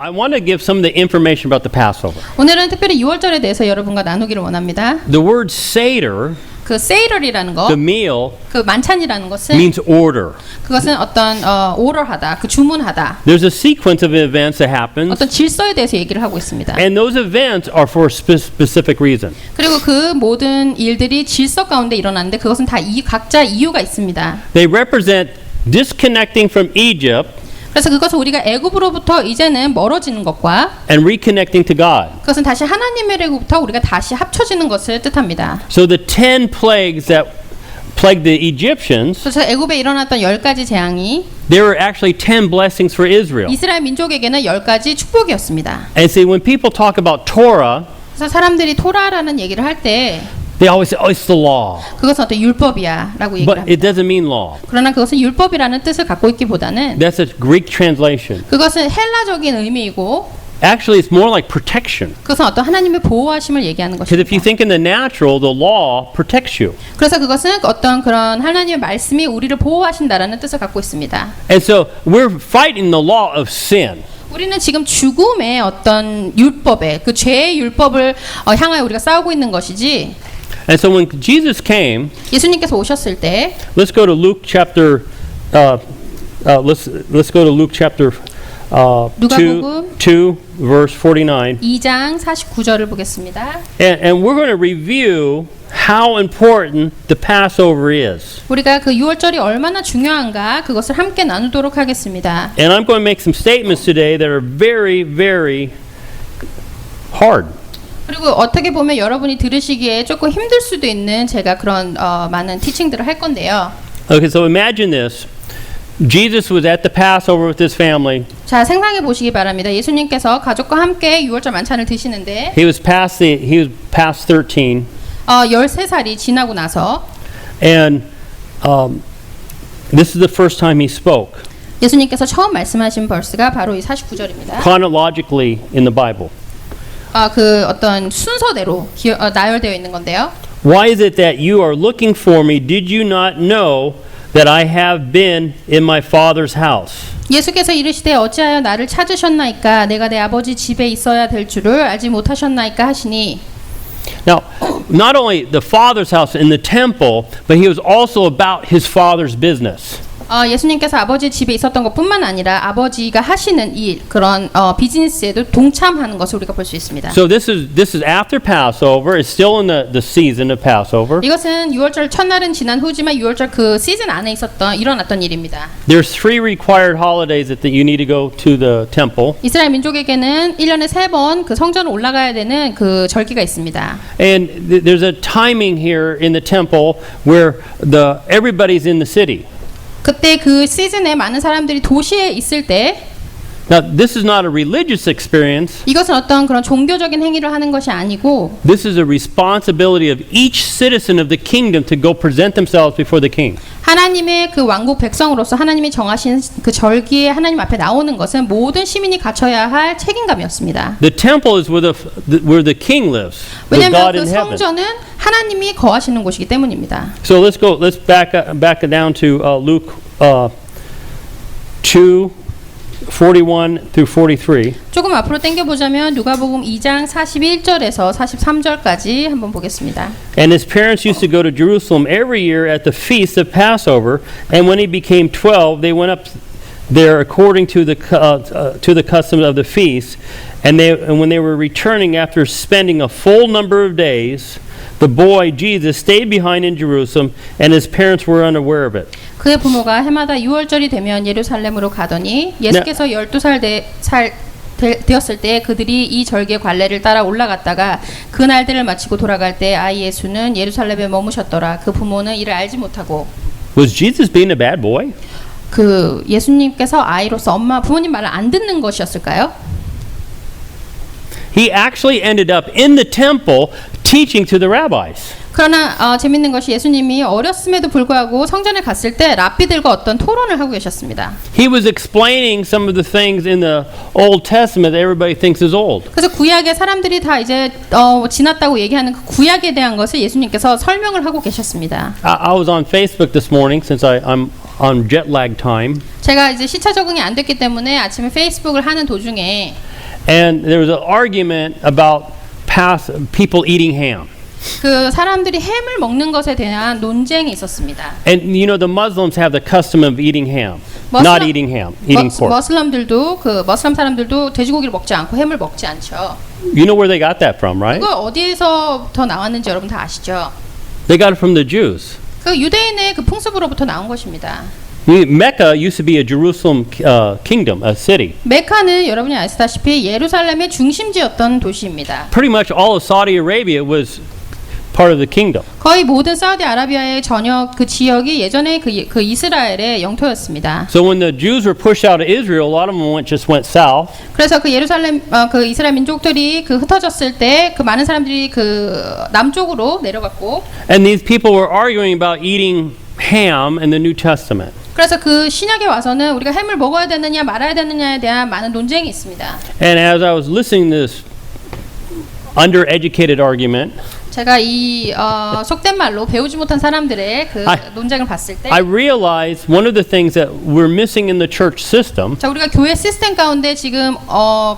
I want to give some of the information about the Passover. 오늘은 특별히 유월절에 대해서 여러분과 나누기를 원합니다. The word Seder, 그 세이럴이라는 거, the meal, 그 만찬이라는 것은 means order. 그것은 어떤 오더하다, 그 주문하다, There's a sequence of events that happens, 어떤 질서에 대해서 얘기를 하고 있습니다. and those events are for a specific reason. 그리고 그 모든 일들이 질서 가운데 일어나는데 그것은 다 각자 이유가 있습니다. They represent disconnecting from Egypt 그래서 그것은 우리가 애굽으로부터 이제는 멀어지는 것과 and reconnecting to God. 그것은 다시 하나님으로부터 우리가 다시 합쳐지는 것을 뜻합니다. So the 10 plagues that plagued the Egyptians, 그래서 애굽에 일어났던 10가지 재앙이 there were actually 10 blessings for Israel. 이스라엘 민족에게는 10가지 축복이었습니다. And see, when people talk about Torah, 그래서 사람들이 토라라는 얘기를 할 때 they always say, oh, it's the law. 그것은 어떤 율법이야라고 얘기를 But it 합니다. doesn't mean law. 그러나 그것은 율법이라는 뜻을 갖고 있기보다는 That's a Greek translation. 그것은 헬라적인 의미이고 Actually, it's more like protection. 그것은 어떤 하나님의 보호하심을 얘기하는 Because if you 것입니다. think in the natural, the law protects you. 그래서 그것은 어떤 그런 하나님의 말씀이 우리를 보호하신다라는 뜻을 갖고 있습니다. And so we're fighting the law of sin. 우리는 지금 죽음의 어떤 율법에 그 죄의 율법을 향하여 우리가 싸우고 있는 것이지. And so when Jesus came, 예수님께서 오셨을 때 let's go to Luke chapter. Let's go to Luke chapter 2, verse 49. 2장 49절을 보겠습니다. And we're going to review how important the Passover is. 우리가 그 유월절이 얼마나 중요한가 그것을 함께 나누도록 하겠습니다. And I'm going to make some statements today that are very, very hard. 그리고 어떻게 보면 여러분이 들으시기에 조금 힘들 수도 있는 제가 그런 많은 티칭들을 할 건데요. Okay, so imagine this. Jesus was at the Passover with his family. 자, 생각해 보시기 바랍니다. 예수님께서 가족과 함께 유월절 만찬을 드시는데 He was past 13, 13살이 지나고 나서 and this is the first time he spoke 예수님께서 처음 말씀하신 벌스가 바로 이 49절입니다. chronologically in the Bible. 그 어떤 순서대로 나열되어 있는 건데요. Why is it that you are looking for me? Did you not know that I have been in my Father's house? 예수께서 이르시되 어찌하여 나를 찾으셨나이까 내가 내 아버지 집에 있어야 될 줄을 알지 못하셨나이까 하시니. Now, not only the Father's house in the temple, but he was also about his Father's business. 예수님께서 아버지 집에 있었던 것뿐만 아니라 아버지가 하시는 일 그런 비즈니스에도 동참하는 것을 우리가 볼 수 있습니다. So this is after Passover. It's still in the season of Passover. 이것은 유월절 첫날은 지난 후지만 유월절 그 시즌 안에 일어났던 일입니다. There's 3 required holidays that you need to go to the temple. 이스라엘 민족에게는 1년에 3번 그 성전을 올라가야 되는 그 절기가 있습니다. And there's a timing here in the temple where everybody's in the city. 그때 그 시즌에 많은 사람들이 도시에 있을 때 Now, this is not a religious experience. 이것은 어떤 그런 종교적인 행위를 하는 것이 아니고 This is a responsibility of each citizen of the kingdom to go present themselves before the king. 하나님의 그 왕국 백성으로서 하나님이 정하신 그 절기에 하나님 앞에 나오는 것은 모든 시민이 갖춰야 할 책임감이었습니다. The temple is where the king lives, with 왜냐하면 God 그 in heaven. 성전은 하나님이 거하시는 곳이기 때문입니다. So let's back down to Luke 2, 41 through 43. 조금 앞으로 당겨보자면 누가복음 2장 41절에서 43절까지 한번 보겠습니다. And his parents used to go to Jerusalem every year at the feast of Passover. And when he became 12, they went up there according to the custom of the feast. And when they were returning after spending a full number of days, the boy Jesus stayed behind in Jerusalem, and his parents were unaware of it. 그의 부모가 해마다 유월절이 되면 예루살렘으로 가더니 예수께서 12살 되었을 때 그들이 이 절기의 관례를 따라 올라갔다가 그 날들을 마치고 돌아갈 때 아이 예수는 예루살렘에 머무셨더라. 그 부모는 이를 알지 못하고. Was Jesus being a bad boy? 그 예수님께서 아이로서 부모님 말을 안 듣는 것이었을까요? He actually ended up in the temple teaching to the rabbis. 그러나 재밌는 것이 예수님이 어렸음에도 불구하고 성전에 갔을 때 랍비들과 어떤 토론을 하고 계셨습니다. He was explaining some of the things in the Old Testament that everybody thinks is old. 그래서 구약의 사람들이 다 이제 지났다고 얘기하는 그 구약에 대한 것을 예수님께서 설명을 하고 계셨습니다. I was on Facebook this morning since I'm on jet lag time. 제가 이제 시차 적응이 안 됐기 때문에 아침에 페이스북을 하는 도중에 And there was an argument about people eating ham. 그 사람들이 햄을 먹는 것에 대한 논쟁이 있었습니다. And you know, the Muslims have the custom of eating ham. Muslim- Not eating ham, eating pork. 머슬람 사람들도 돼지고기를 먹지 않고 햄을 먹지 않죠. You know where they got that from, right? 그거 어디에서부터 나왔는지 여러분 다 아시죠? They got it from the Jews. 그 유대인의 그 풍습으로부터 나온 것입니다. Mecca used to be a Jerusalem kingdom, a city. 메카는 여러분이 아시다시피 예루살렘의 중심지였던 도시입니다. Pretty much all of Saudi Arabia was part of the kingdom. 거의 모든 사우디아라비아의 전역 그 지역이 예전에 그 이스라엘의 영토였습니다. So when the Jews were pushed out of Israel, a lot of them just went south. 그래서 그 예루살렘 그 이스라엘 민족들이 그 흩어졌을 때 그 많은 사람들이 그 남쪽으로 내려갔고, And these people were arguing about eating ham in the New Testament. 그래서 그 신약에 와서는 우리가 햄을 먹어야 되느냐 말아야 되느냐에 대한 많은 논쟁이 있습니다. And as I was listening to this undereducated argument, 제가 이 속된 말로 배우지 못한 사람들의 그 논쟁을 봤을 때, I realized one of the things that we're missing in the church system 자, 우리가 교회 시스템 가운데 지금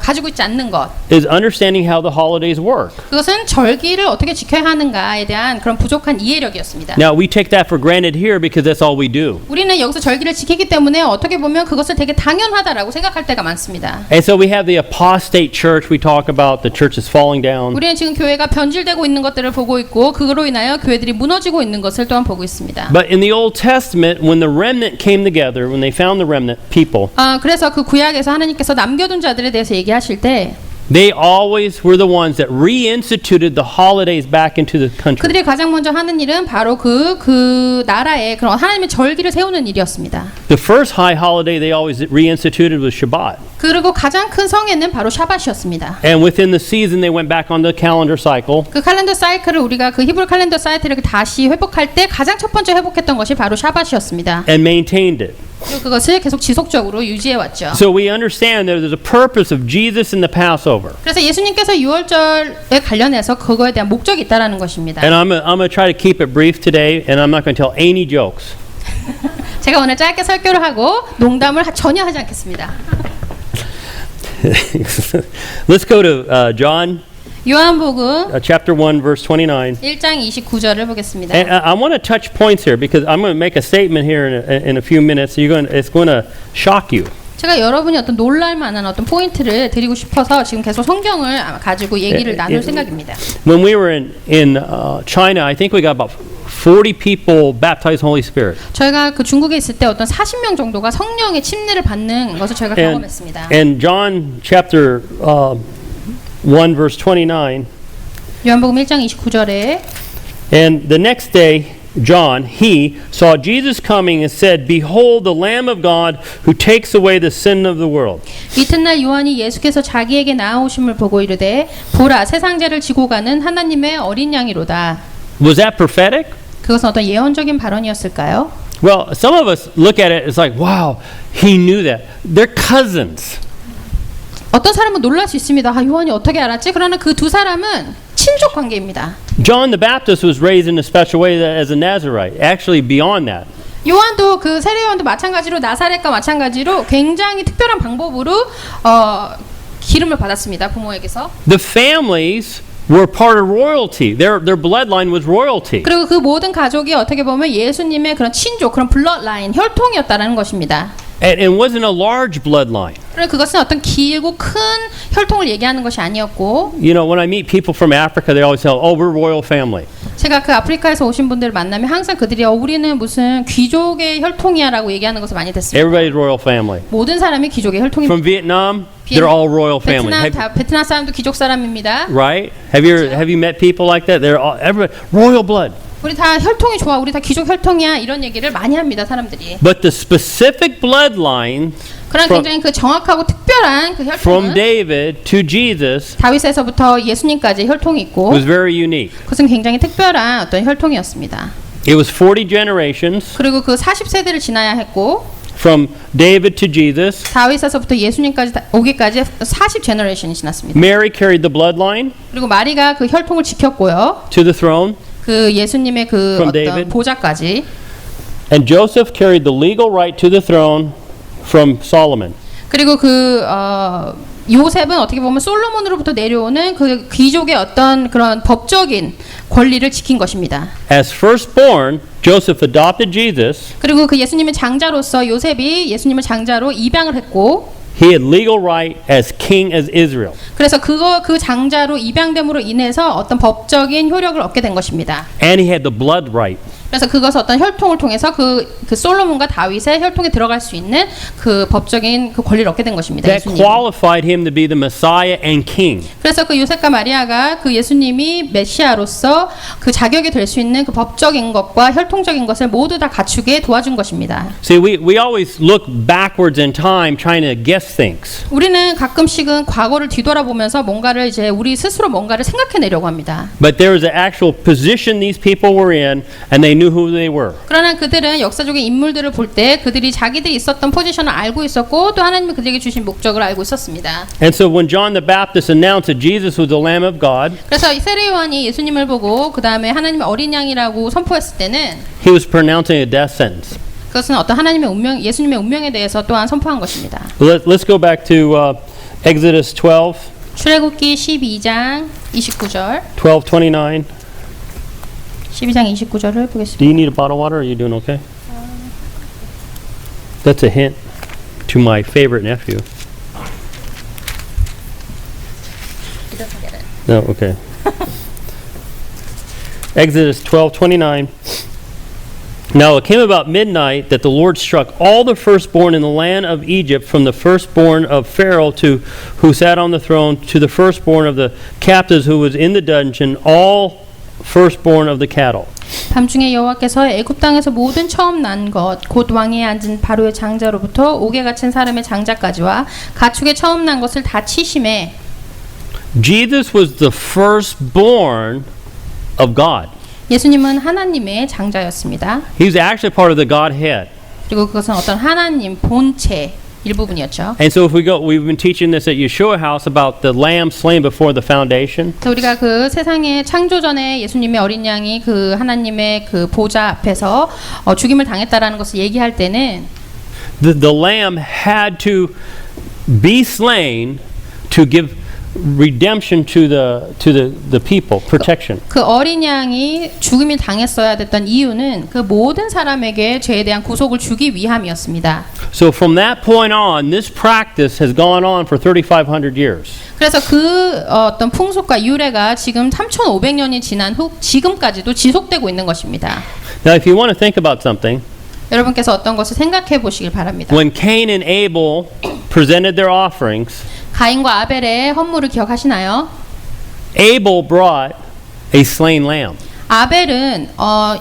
가지고 있지 않는 것, is understanding how the holidays work. 그것은 절기를 어떻게 지켜야 하는가에 대한 그런 부족한 이해력이었습니다. Now we take that for granted here because that's all we do. 우리는 여기서 절기를 지키기 때문에 어떻게 보면 그것을 되게 당연하다라고 생각할 때가 많습니다. And so we have the apostate church we talk about, the church is falling down. 우리는 지금 교회가 변질되고 있는 것들을 보고 있고, 그로 인하여 교회들이 무너지고 있는 것을 또한 보고 있습니다. But in the Old Testament, when the remnant came together, when they found the remnant people, 그래서 그 구약에서 하나님께서 남겨둔 자들에 대해서 얘기하실 때 they always were the ones that reinstituted the holidays back into the country. 그들이 가장 먼저 하는 일은 바로 그 나라에 그런 하나님의 절기를 세우는 일이었습니다. The first high holiday they always reinstituted was Shabbat. 그리고 가장 큰 성에는 바로 샤밧이었습니다. And within the season, they went back on the calendar cycle. 그 칼렌더 사이클을 우리가 그 히브리 칼렌더 사이클을 다시 회복할 때 가장 첫 번째 회복했던 것이 바로 샤밧이었습니다. And maintained it. 그리고 그것을 계속 지속적으로 유지해 왔죠. So we understand that there's a purpose of Jesus in the Passover. 그래서 예수님께서 유월절에 관련해서 그거에 대한 목적이 있다라는 것입니다. And I'm going to try to keep it brief today, and I'm not going to tell any jokes. 제가 오늘 짧게 설교를 하고 농담을 전혀 하지 않겠습니다. Let's go to John 요한복음 chapter 1, verse 29. 1장 29절을 보겠습니다. And I want to touch points here because I'm going to make a statement here in a few minutes. It's going to shock you. 제가 여러분이 어떤 놀랄 만한 어떤 포인트를 드리고 싶어서 지금 계속 성경을 가지고 얘기를 나눌 생각입니다. When we were in China, I think we got about 40 people baptized in Holy Spirit. 저희가 그 중국에 있을 때 어떤 40명 정도가 성령의 침례를 받는 것을 저희가 경험했습니다. And John chapter 1 verse 29. 요한복음 1장 29절에 And the next day John, he saw Jesus coming and said, Behold the Lamb of God who takes away the sin of the world. 이튿날 요한이 예수께서 자기에게 나아오심을 보고 이르되 보라 세상 죄를 지고 가는 하나님의 어린 양이로다. Was that prophetic? 그것은 어떤 예언적인 발언이었을까요? Well, some of us look at it, it's like, wow, he knew that. They're cousins. 어떤 사람은 놀랄 수 있습니다. 요한이 어떻게 알았지? 그러나 그 두 사람은 친족 관계입니다. John the Baptist was raised in a special way as a Nazarite. Actually, beyond that. 요한도 그 세례 요한도 마찬가지로 나사렛과 마찬가지로 굉장히 특별한 방법으로 기름을 받았습니다. 부모에게서. The families were part of royalty. Their bloodline was royalty. 그리고 그 모든 가족이 어떻게 보면 예수님의 그런 친족, 그런 블러드라인, 혈통이었다라는 것입니다. And it wasn't a large bloodline. 그리고 그것은 어떤 길고 큰 혈통을 얘기하는 것이 아니었고. You know, when I meet people from Africa, they always say, "Oh, we're royal family." 제가 그 아프리카에서 오신 분들을 만나면 항상 그들이 우리는 무슨 귀족의 혈통이야라고 얘기하는 것을 많이 듣습니다. Everybody's royal family. 모든 사람이 귀족의 혈통입니다. From Vietnam, they're all royal family. 베트남 사람도 귀족 사람입니다. Right? Have you met people like that? They're all everybody royal blood. 우리 다 혈통이 좋아. 우리 다 귀족 혈통이야. 이런 얘기를 많이 합니다, 사람들이. But the specific bloodline 그런 굉장히 그 정확하고 특별한 그 from 혈통은 David to Jesus 다윗에서부터 예수님까지 혈통이 있고 was very unique. 그것은 굉장히 특별한 어떤 혈통이었습니다. It was 40 generations 그리고 그 40세대를 지나야 했고 from David to Jesus. 다윗에서부터 예수님까지 오기까지 40 제너레이션이 지났습니다. Mary carried the bloodline 그리고 마리가 그 혈통을 지켰고요. to the throne. 그 예수님의 그 From 어떤 David. 보좌까지. And Joseph carried the legal right to the throne from Solomon. 그리고 그 요셉은 어떻게 보면 솔로몬으로부터 내려오는 그 귀족의 어떤 그런 법적인 권리를 지킨 것입니다. As firstborn, Joseph adopted Jesus. 그리고 그 예수님의 장자로서 요셉이 예수님을 장자로 입양을 했고 He had legal right as king as Israel. 그래서 그 장자로 입양됨으로 인해서 어떤 법적인 효력을 얻게 된 것입니다. And he had the blood right. 그래서 그것은 어떤 혈통을 통해서 그 솔로몬과 다윗의 혈통에 들어갈 수 있는 그 법적인 그 권리를 얻게 된 것입니다. That 예수님. qualified him to be the Messiah and king. 그래서 그 요셉과 마리아가 그 예수님이 메시아로서 그 자격이 될 수 있는 그 법적인 것과 혈통적인 것을 모두 다 갖추게 도와준 것입니다. See, we always look backwards in time trying to guess things. 우리는 가끔씩은 과거를 뒤돌아보면서 뭔가를 이제 우리 스스로 뭔가를 생각해내려고 합니다. But there was an actual position these people were in, and they knew who they were. 그러나 그들은 역사적인 인물들을 볼 때 그들이 자기들이 있었던 포지션을 알고 있었고 또 하나님이 그들에게 주신 목적을 알고 있었습니다. And so when John the Baptist announced that Jesus was the Lamb of God, 그래서 세례 요한이 예수님을 보고 그 다음에 하나님의 어린 양이라고 선포했을 때는 he was pronouncing a death sentence. 그것은 어떤 하나님의 운명, 예수님의 운명에 대해서 또한 선포한 것입니다. Let's go back to Exodus 12, 출애굽기 12장 29절 12:29. 12장 29절을 보겠습니다. Do you need a bottle of water? Or are you doing okay? That's a hint to my favorite nephew. No, okay. Exodus 12:29. Now it came about midnight that the Lord struck all the firstborn in the land of Egypt, from the firstborn of Pharaoh who sat on the throne to the firstborn of the captives who was in the dungeon, all firstborn of the cattle. 밤중에 여호와께서 애굽 땅에서 모든 처음 난 것 곧 왕위에 앉은 바로의 장자로부터 옥에 갇힌 사람의 장자까지와 가축의 처음 난 것을 다 치심에 Jesus was the firstborn of God. 예수님은 하나님의 장자였습니다. He was actually part of the Godhead. 그리고 그것은 어떤 하나님 본체 일부분이었죠. And so if we've been teaching this at Yeshua House about the lamb slain before the foundation. 그래서 우리가 그 세상의 창조 전에 예수님의 어린 양이 그 하나님의 그 보좌 앞에서 죽임을 당했다라는 것을 얘기할 때는 The lamb had to be slain to give redemption to the people, protection. 그 어린 양이 죽임을 당했어야 됐던 이유는 그 모든 사람에게 죄에 대한 구속을 주기 위함이었습니다. So from that point on, this practice has gone on for 3,500 years. 그래서 그 어떤 풍속과 유래가 지금 3,500년이 지난 후 지금까지도 지속되고 있는 것입니다. Now, if you want to think about something, 여러분께서 어떤 것을 생각해 보시길 바랍니다. when Cain and Abel presented their offerings, 가인과 아벨의 헌물을 기억하시나요? Abel brought a slain lamb. 아벨은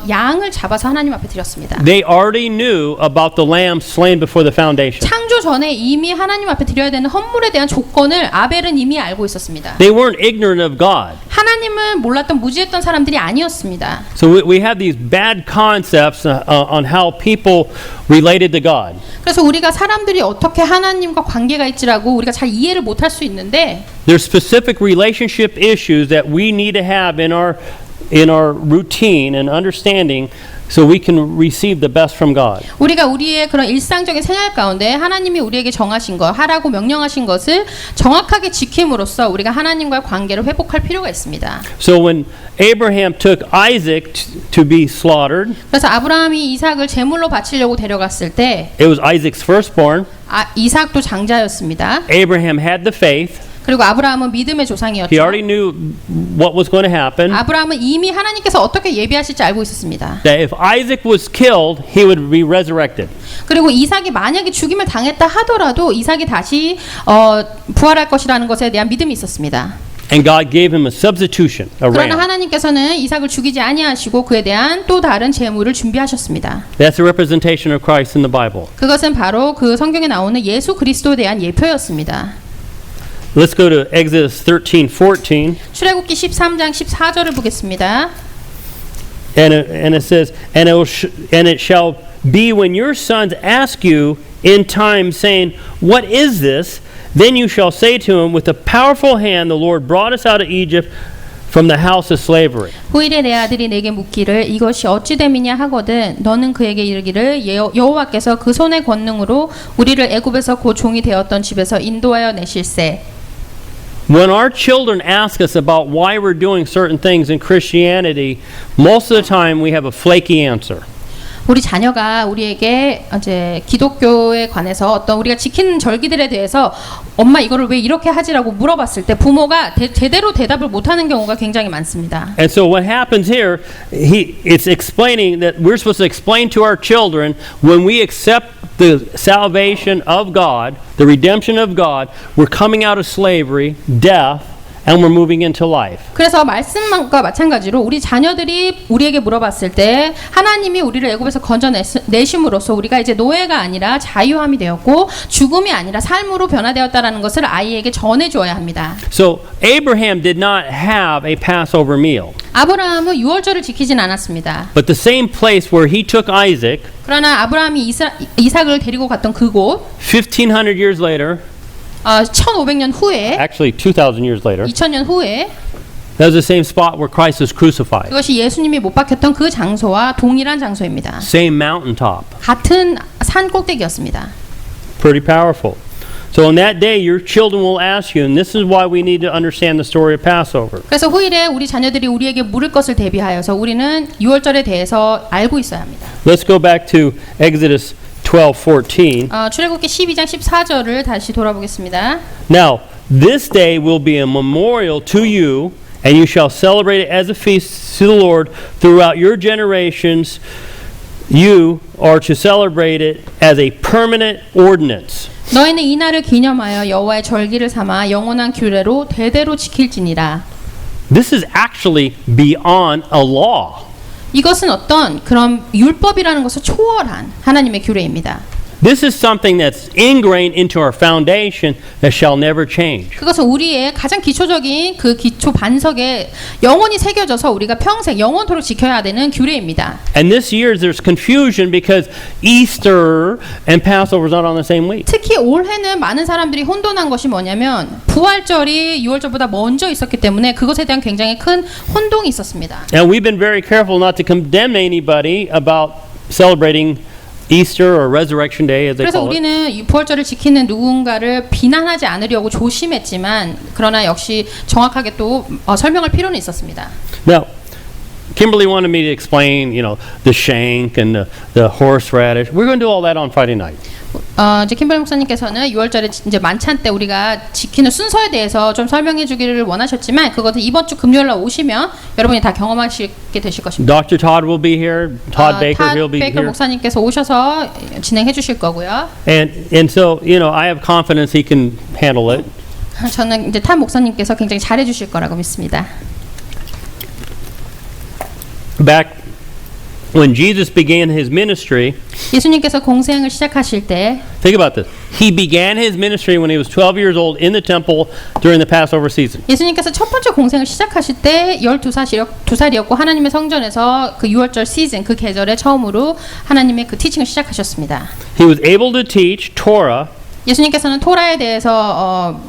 양을 잡아서 하나님 앞에 드렸습니다. They already knew about the lamb slain before the foundation. 창조 전에 이미 하나님 앞에 드려야 되는 헌물에 대한 조건을 아벨은 이미 알고 있었습니다. They weren't ignorant of God. 하나님을 몰랐던 무지했던 사람들이 아니었습니다. So we have these bad concepts on how people related to God. 그래서 우리가 사람들이 어떻게 하나님과 관계가 있지라고 우리가 잘 이해를 못할 수 있는데 There's specific relationship issues that we need to have in our routine and understanding so we can receive the best from God. 우리가 우리의 그런 일상적인 생활 가운데 하나님이 우리에게 정하신 것, 하라고 명령하신 것을 정확하게 지킴으로써 우리가 하나님과의 관계를 회복할 필요가 있습니다. So when Abraham took Isaac to be slaughtered, 그래서 아브라함이 이삭을 제물로 바치려고 데려갔을 때 it was Isaac's firstborn. 이삭도 장자였습니다. Abraham had the faith. 그리고 아브라함은 믿음의 He 조상이었죠. already knew what was going to happen. 아브라함은 이미 하나님께서 어떻게 예비하실지 알고 있었습니다. That if Isaac was killed, he would be resurrected. 그리고 이삭이 만약에 죽임을 당했다 하더라도 이삭이 다시 부활할 것이라는 것에 대한 믿음이 있었습니다. And God gave him a substitution, a 그러나 ram. 하나님께서는 이삭을 죽이지 아니하시고 그에 대한 또 다른 제물을 준비하셨습니다. That's a representation of Christ in the Bible. 그것은 바로 그 성경에 나오는 예수 그리스도에 대한 예표였습니다. Let's go to Exodus 13:14. 출애굽기 13장 14절을 보겠습니다. And it says, and it shall be when your sons ask you in time, saying, what is this? Then you shall say to him, with a powerful hand the Lord brought us out of Egypt from the house of slavery. 후일에 내 아들이 내게 묻기를 이것이 어찌 됨이냐 하거든 너는 그에게 이르기를 여호와께서 그 손의 권능으로 우리를 애굽에서 그 종이 되었던 집에서 인도하여 내실세. When our children ask us about why we're doing certain things in Christianity, most of the time we have a flaky answer. 우리 자녀가 우리에게 이제 기독교에 관해서 어떤 우리가 지키는 절기들에 대해서 엄마 이거를 왜 이렇게 하지라고 물어봤을 때 부모가 제대로 대답을 못하는 경우가 굉장히 많습니다. And so what happens here, it's explaining that we're supposed to explain to our children when we accept the salvation of God, the redemption of God, we're coming out of slavery, death, and we're moving into life. 그래서 말씀과 마찬가지로 우리 자녀들이 우리에게 물어봤을 때 하나님이 우리를 애굽에서 건져내심으로써 우리가 이제 노예가 아니라 자유함이 되었고 죽음이 아니라 삶으로 변화되었다라는 것을 아이에게 전해줘야 합니다. So Abraham did not have a Passover meal. 아브라함은 유월절을 지키진 않았습니다. But the same place where he took Isaac, 그러나 아브라함이 이삭을 데리고 갔던 그곳 1500 years later, 1500년 후에 actually 2000 years later, 2000년 후에 that was the same spot where Christ was crucified. 그것이 예수님이 못 박혔던 그 장소와 동일한 장소입니다. Same mountaintop. 같은 산 꼭대기였습니다. Pretty powerful. So on that day, your children will ask you, and this is why we need to understand the story of Passover. 그래서 후일에 우리 자녀들이 우리에게 물을 것을 대비하여서 우리는 유월절에 대해서 알고 있어야 합니다. Let's go back to Exodus 12:14. 출애굽기 12장 14절을 다시 돌아보겠습니다. Now, this day will be a memorial to you, and you shall celebrate it as a feast to the Lord throughout your generations. You are to celebrate it as a permanent ordinance. 너희는 이 날을 기념하여 여호와의 절기를 삼아 영원한 규례로 대대로 지킬지니라. This is actually beyond a law. 이것은 어떤 그런 율법이라는 것을 초월한 하나님의 규례입니다. This is something that's ingrained into our foundation that shall never change. 그것은 우리의 가장 기초적인 그 기초 반석에 영원히 새겨져서 우리가 평생 영원토록 지켜야 되는 규례입니다. And this year there's confusion because Easter and Passover is not on the same week. 특히 올해는 많은 사람들이 혼돈한 것이 뭐냐면 부활절이 6월절보다 먼저 있었기 때문에 그것에 대한 굉장히 큰 혼동이 있었습니다. And we've been very careful not to condemn anybody about celebrating Easter or Resurrection Day as they 그래서 call it. 우리는 부활절을 지키는 누군가를 비난하지 않으려고 조심했지만 그러나 역시 정확하게 또 설명할 필요는 있었습니다. Now, Kimberly wanted me to explain, the shank and the horseradish. We're going to do all that on Friday night. 이제 킴벌 목사님께서는 6월절에 이제 만찬 때 우리가 지키는 순서에 대해서 좀 설명해 주기를 원하셨지만 그것은 이번 주 금요일 날 오시면 여러분이 다 경험하시게 되실 것입니다. Dr. Todd will be here. Todd Baker, he'll be 베이커 here. 목사님께서 오셔서 진행해 주실 거고요. And so, I have confidence he can handle it. 저는 이제 탑 목사님께서 굉장히 잘해 주실 거라고 믿습니다. Back when Jesus began his ministry, 예수님께서 공생을 시작하실 때 think about this. He began his ministry when he was 12 years old in the temple during the Passover season. 예수님께서 첫 번째 공생을 시작하실 때 12살이었고 하나님의 성전에서 그 6월절 시즌 그 계절에 처음으로 하나님의 그 티칭을 시작하셨습니다. He was able to teach Torah. 예수님께서는 토라에 대해서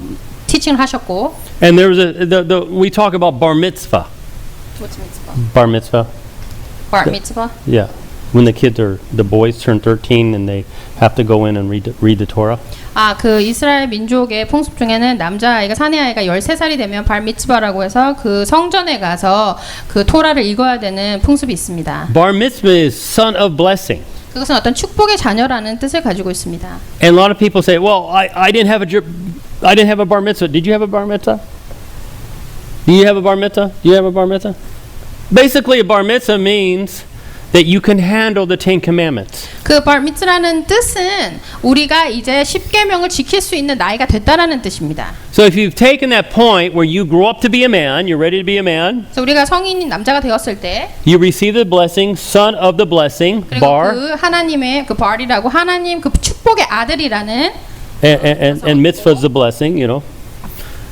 티칭을 하셨고 And there was we talk about bar mitzvah. Bar mitzvah. bar mitzvah. Yeah. When the boys turn 13 and they have to go in and read the Torah. 그 이스라엘 민족의 풍습 중에는 남자아이가 사내아이가 13살이 되면 발 미츠바라고 해서 그 성전에 가서 그 토라를 읽어야 되는 풍습이 있습니다. Bar mitzvah is son of blessing. 그것은 어떤 축복의 자녀라는 뜻을 가지고 있습니다. And a lot of people say, "Well, I didn't have a bar mitzvah. Did you have a bar mitzvah? Do you have a bar mitzvah? Do you have a bar mitzvah?" Basically, a bar mitzvah means that you can handle the 10 commandments. 그 발 미츠라는 뜻은 우리가 이제 10계명을 지킬 수 있는 나이가 됐다라는 뜻입니다. So if you've taken that point where you grow up to be a man, you're ready to be a man, 그래서 우리가 성인인 남자가 되었을 때 you receive the blessing, son of the blessing, 그리고 bar, 그 하나님의 그 발이라고 하나님 그 축복의 아들이라는 and mitzvah is the blessing,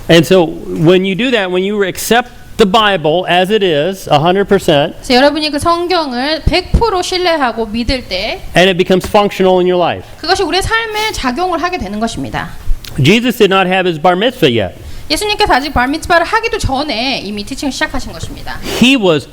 And so when you do that, when you accept the Bible as it is, 100%, 그래서 여러분이 그 성경을 100% 신뢰하고 믿을 때 and it becomes functional in your life. 그것이 우리의 삶에 작용을 하게 되는 것입니다. Jesus did not have his bar mitzvah yet. 예수님께서 아직 발 미츠바를 하기도 전에 이미 티칭을 시작하신 것입니다. He was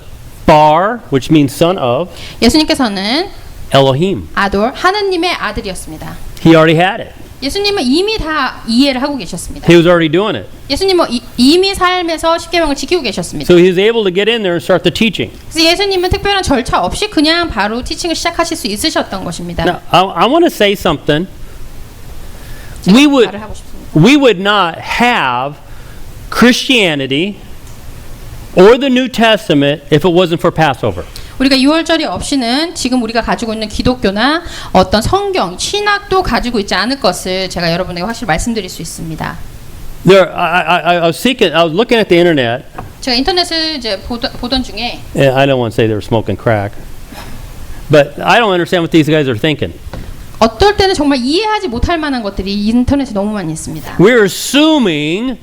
bar, which means son of, 예수님께서는 Elohim. 아돌 하느님의 아들이었습니다. He already had it. 예수님은 이미 다 이해를 하고 계셨습니다. He was already doing it. 예수님은 이미 삶에서 십계명을 지키고 계셨습니다. So he was able to get in there and start the teaching. 그래서 예수님은 특별한 절차 없이 그냥 바로 티칭을 시작하실 수 있으셨던 것입니다. Now, I want to say something. We 말을 하고 싶습니다. would not have Christianity or the New Testament if it wasn't for Passover. 우리가 유월절이 없이는 지금 우리가 가지고 있는 기독교나 어떤 성경, 신학도 가지고 있지 않을 것을 제가 여러분에게 확실히 말씀드릴 수 있습니다. I was looking at the internet. 제가 인터넷을 이제 보던 중에 I don't want to say they were smoking crack, but I don't understand what these guys are thinking. 어떨 때는 정말 이해하지 못할 만한 것들이 인터넷에 너무 많이 있습니다. We're assuming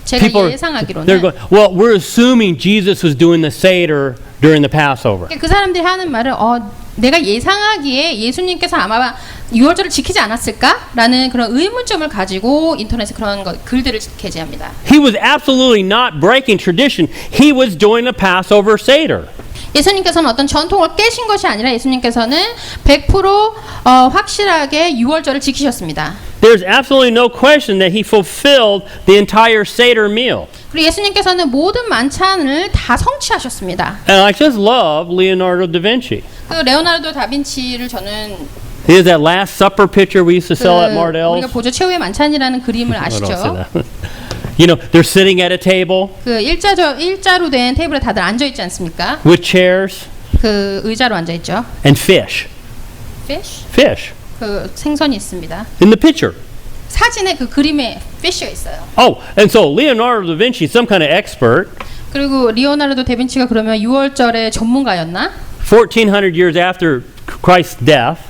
제가 they're 예상하기로는 going, well, we're assuming Jesus was doing the Seder during the Passover. 그 사람들이 하는 말은 내가 예상하기에 예수님께서 아마 유월절을 지키지 않았을까라는 그런 의문점을 가지고 인터넷에 그런 글들을 게재합니다. He was absolutely not breaking tradition. He was doing the Passover Seder. 예수님께서는 어떤 전통을 깨신 것이 아니라 예수님께서는 100% 확실하게 유월절을 지키셨습니다. There's absolutely no question that he fulfilled the entire Seder meal. 그리고 예수님께서는 모든 만찬을 다 성취하셨습니다. And I just love Leonardo da Vinci. 그 레오나르도 다빈치를 저는 He has that Last Supper picture we used to sell at 우리가 Mardel's. 보조 최후의 만찬이라는 그림을 I don't say 아시죠? that. You know, they're sitting at a table 그 일자로 된 테이블에 다들 앉아 있지 않습니까? with chairs 그 의자로 앉아 있죠. and fish. Fish? Fish 그 생선이 있습니다. in the picture. 사진에 그 그림에 fish가 있어요. Oh, and so Leonardo da Vinci, some kind of expert, 그리고 리오나르도 다빈치가 그러면 유월절의 전문가였나? 1400 years after Christ's death,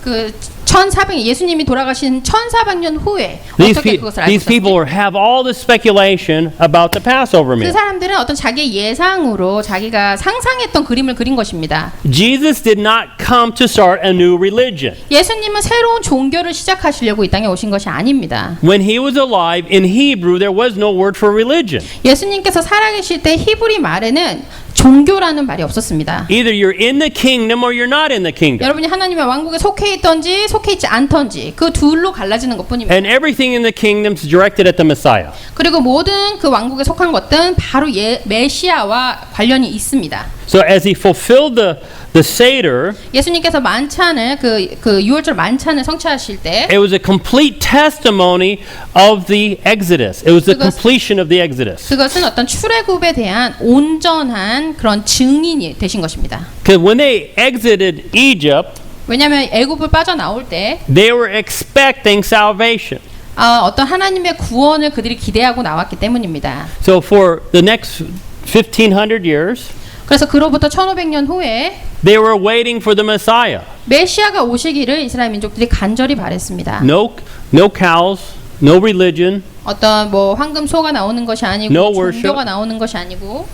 그 1400 예수님이 돌아가신 1400년 후에 어떻게 그것을 알고 these people 있었지? have all this speculation about the Passover 그 meal. 사람들은 어떤 자기의 예상으로 자기가 상상했던 그림을 그린 것입니다. Jesus did not come to start a new religion. 예수님은 새로운 종교를 시작하시려고 이 땅에 오신 것이 아닙니다. When he was alive, in Hebrew, there was no word for religion. 예수님께서 살아계실 때 히브리 말에는 종교라는 말이 없었습니다. Either you're in the kingdom or you're not in the kingdom. 여러분이 하나님의 왕국에 속해 있던지 속해 있지 않던지 그 둘로 갈라지는 것뿐입니다. And everything in the kingdom is directed at the Messiah. 그리고 모든 그 왕국에 속한 것들은 바로 메시아와 관련이 있습니다. So as he fulfilled the Seder, 예수님께서 만찬을 그 유월절 만찬을 성취하실 때 it was a complete testimony of the Exodus. It was the 그것- completion of the Exodus. 그것은 어떤 출애굽에 대한 온전한 그런 증인이 되신 것입니다. Because when they exited Egypt, 왜냐하면 애굽을 빠져나올 때 they were expecting salvation. 어떤 하나님의 구원을 그들이 기대하고 나왔기 때문입니다. So for the next 1500 years, 그래서 그로부터 1500년 후에 they were waiting for the Messiah. 메시아가 오시기를 이스라엘 민족들이 간절히 바랬습니다. No cows, no religion. 어떤 뭐 황금 소가 나오는 것이 아니고 No worship. 종교가 나오는 것이 아니고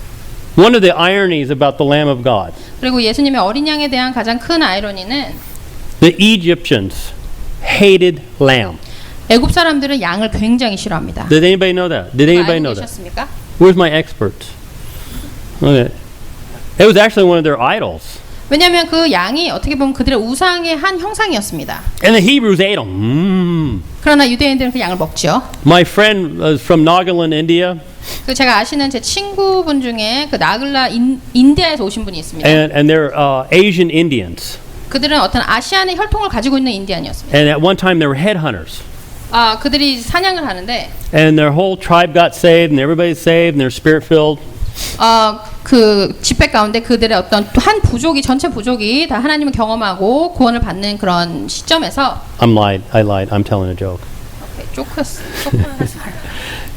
One of the ironies about the Lamb of God, 그리고 예수님의 어린 양에 대한 가장 큰 아이러니는 the Egyptians hated lamb. 애굽 사람들은 양을 굉장히 싫어합니다. Did anybody know that? Did anybody know 알고 that? 계셨습니까? Where's my experts? Okay. It was actually one of their idols. 왜냐하면 그 양이 어떻게 보면 그들의 우상의 한 형상이었습니다. And the Hebrews ate them. 그러나 유대인들은 그 양을 먹죠. My friend was from Nagaland, India, 그 제가 아시는 제 친구분 중에 그 나글라 인디아에서 오신 분이 있습니다. and they're Asian Indians. 그들은 어떤 아시안의 혈통을 가지고 있는 인디안이었습니다. And at one time they were headhunters. 그들이 사냥을 하는데 And their whole tribe got saved, and everybody's saved, and they're spirit-filled. 그 집회 가운데 그들의 어떤 한 부족이 전체 부족이 다 하나님을 경험하고 구원을 받는 그런 시점에서 I lied. I'm telling a joke. 조크하지 말라.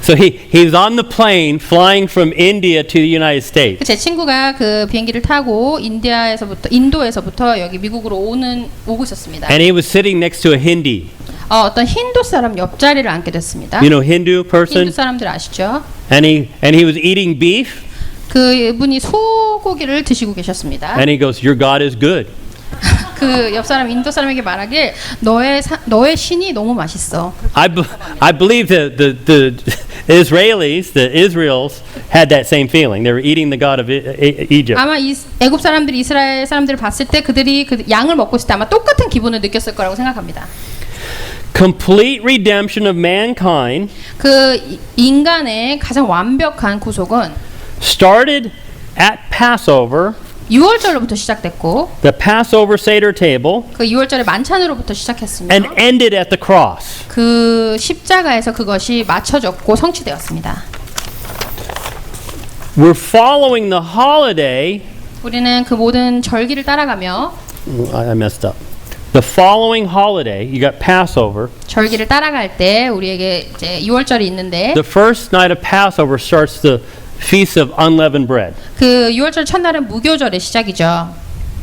So he was on the plane flying from India to the United States. 제 친구가 그 비행기를 타고 인도에서부터 여기 미국으로 오고 있었습니다. And he was sitting next to a Hindi. 어떤 힌두 사람 옆자리를 앉게 됐습니다. You know, Hindu person? 힌두 사람들 아시죠? And he was eating beef, 그분이 소고기를 드시고 계셨습니다. and he goes, "Your God is good." 그 옆 사람 인도 사람에게 말하길 너의 신이 너무 맛있어. I believe that the Israelis, the Israels, had that same feeling. They were eating the God of Egypt. 아마 애굽 사람들이 이스라엘 사람들을 봤을 때 그들이 그 양을 먹고 있을 때 아마 똑같은 기분을 느꼈을 거라고 생각합니다. complete redemption of mankind 인간의 가장 완벽한 구속은 started at Passover, 유월절로부터 시작됐고 the Passover Seder table, 그 유월절의 만찬으로부터 시작했으며 and ended at the cross. 그 십자가에서 그것이 맞춰졌고 성취되었습니다. We're following the holiday. 우리는 그 모든 절기를 따라가며 I messed up. The following holiday, you got Passover. 절기를 따라갈 때 우리에게 이제 유월절이 있는데 The first night of Passover starts the Feast of Unleavened Bread. 그 유월절 첫날은 무교절의 시작이죠.